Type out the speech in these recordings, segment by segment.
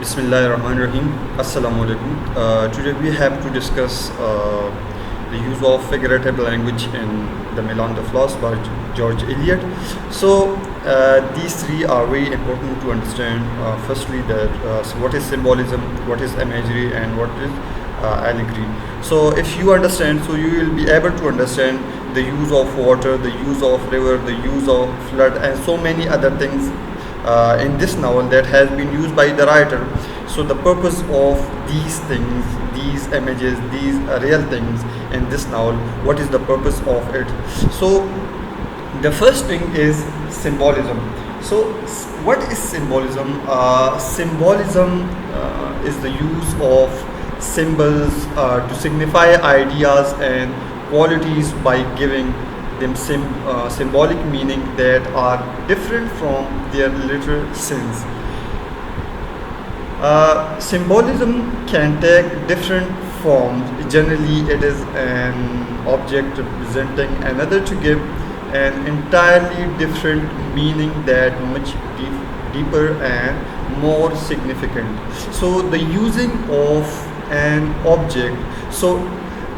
Bismillahirrahmanirrahim. Assalamu alaikum. Today we have to discuss the use of figurative language in the Milan de Flaws by George Eliot. So these three are very important to understand. Firstly, so what is symbolism, what is imagery, and what is allegory. So if you understand, so you will be able to understand the use of water, the use of river, the use of flood, and so many other things in this novel that has been used by the writer. So the purpose of these things, these images, these real things in this novel, what is the purpose of it? So the first thing is symbolism. So what is symbolism? Symbolism is the use of symbols to signify ideas and qualities by giving them symbolic meaning that are different from their literal sense. Symbolism can take different forms. Generally, it is an object representing another to give an entirely different meaning that much deeper and more significant. So the using of an object. So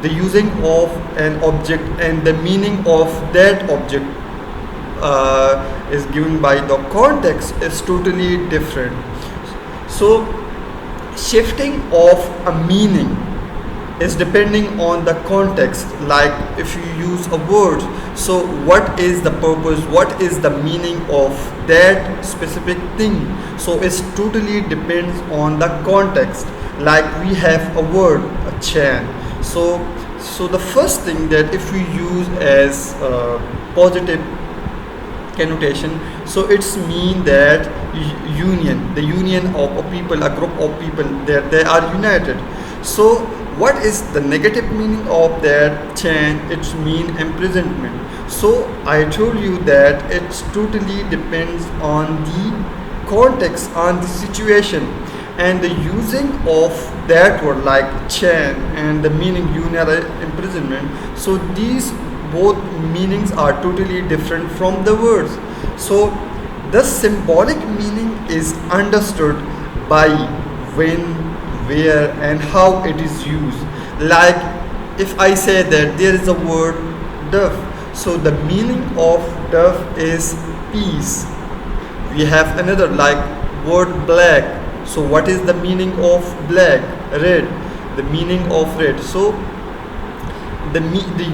the using of an object and the meaning of that object is given by the context is totally different. So shifting of a meaning is depending on the context. Like if you use a word, so what is the purpose, what is the meaning of that specific thing? So it totally depends on the context. Like we have a word, a chain. So the first thing that if we use as positive connotation, so it's mean that the union of a people, a group of people, that they are united. So what is the negative meaning of that chain? It's mean imprisonment. So I told you that it totally depends on the context, on the situation, and the using of that word like chain and the meaning union imprisonment. So these both meanings are totally different from the words. So the symbolic meaning is understood by when, where, and how it is used. Like if I say that there is a word dove, so the meaning of dove is peace. We have another like word black. So what is the meaning of black? Red. The meaning of red. So the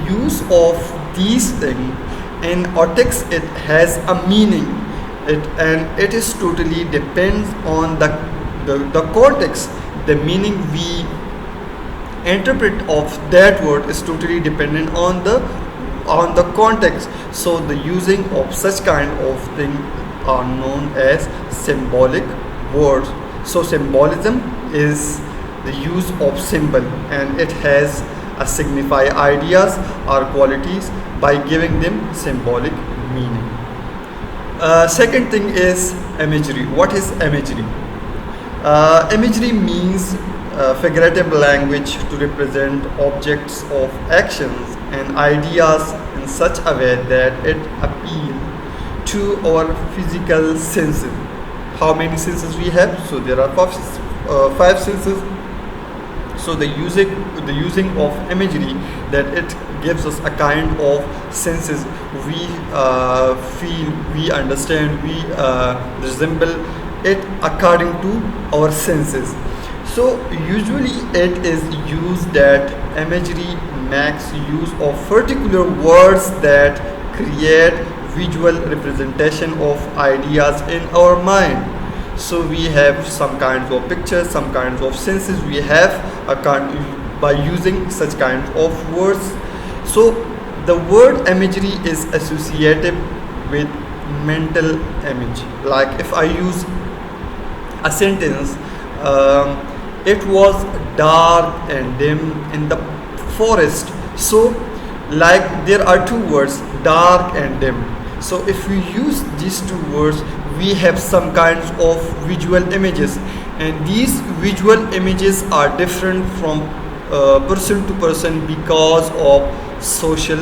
use of these things in our text, it has a meaning. It is totally depends on the context. The meaning we interpret of that word is totally dependent on the context. So the using of such kind of thing are known as symbolic words. So symbolism is the use of symbol, and it has a signify ideas or qualities by giving them symbolic meaning. Second thing is imagery. What is imagery? Imagery means figurative language to represent objects of actions and ideas in such a way that it appeal to our physical senses. How many senses we have? So there are five senses. So the using of imagery, that it gives us a kind of senses. We feel, we understand, we resemble it according to our senses. So usually it is used that imagery makes use of particular words that create visual representation of ideas in our mind. So we have some kinds of pictures, some kinds of senses we have by using such kinds of words. So the word imagery is associated with mental image. Like if I use a sentence, it was dark and dim in the forest. So like there are two words, dark and dim. So if we use these two words, we have some kinds of visual images, and these visual images are different from person to person because of social,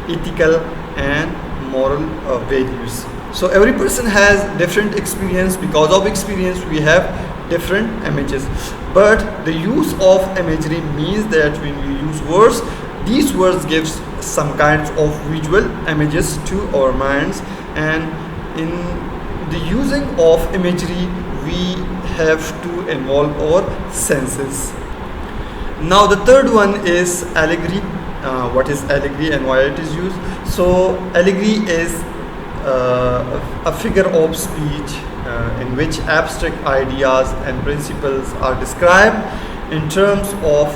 ethical, and moral values. So every person has different experience. Because of experience, we have different images. But the use of imagery means that when you use words, these words gives some kinds of visual images to our minds, and in the using of imagery we have to involve our senses. Now the third one is allegory. What is allegory and why it is used? So allegory is a figure of speech in which abstract ideas and principles are described in terms of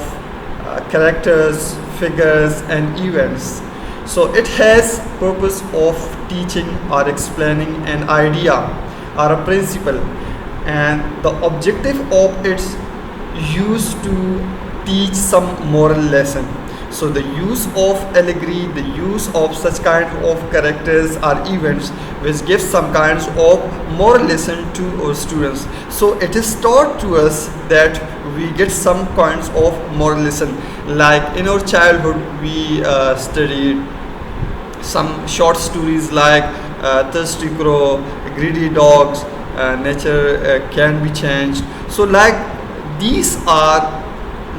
characters, figures and events. So it has purpose of teaching or explaining an idea or a principle, and the objective of its use to teach some moral lesson. So the use of allegory, the use of such kind of characters or events which gives some kinds of moral lesson to our students. So it is taught to us that we get some kinds of moral lesson. Like in our childhood we studied some short stories like thirsty crow, greedy dogs, nature can be changed. So like these are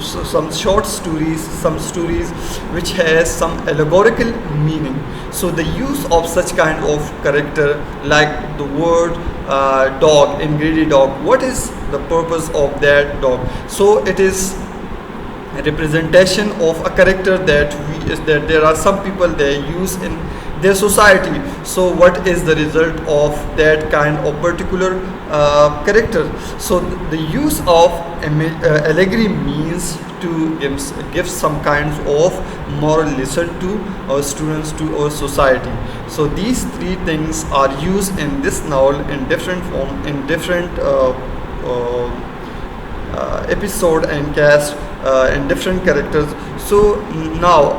some short stories, some stories which has some allegorical meaning. So the use of such kind of character, like the word dog in greedy dog, what is the purpose of that dog? So it is a representation of a character that there are some people they use in their society. So what is the result of that kind of particular character? So the use of allegory means to give some kinds of moral lesson to our students, to our society. So these three things are used in this novel in different form, in different episode and cast and different characters. So now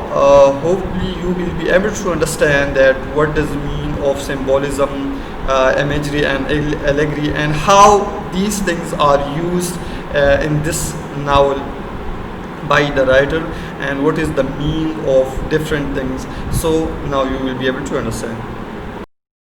hopefully you will be able to understand that what does mean of symbolism, imagery and allegory, and how these things are used in this novel by the writer, and what is the meaning of different things. So now you will be able to understand.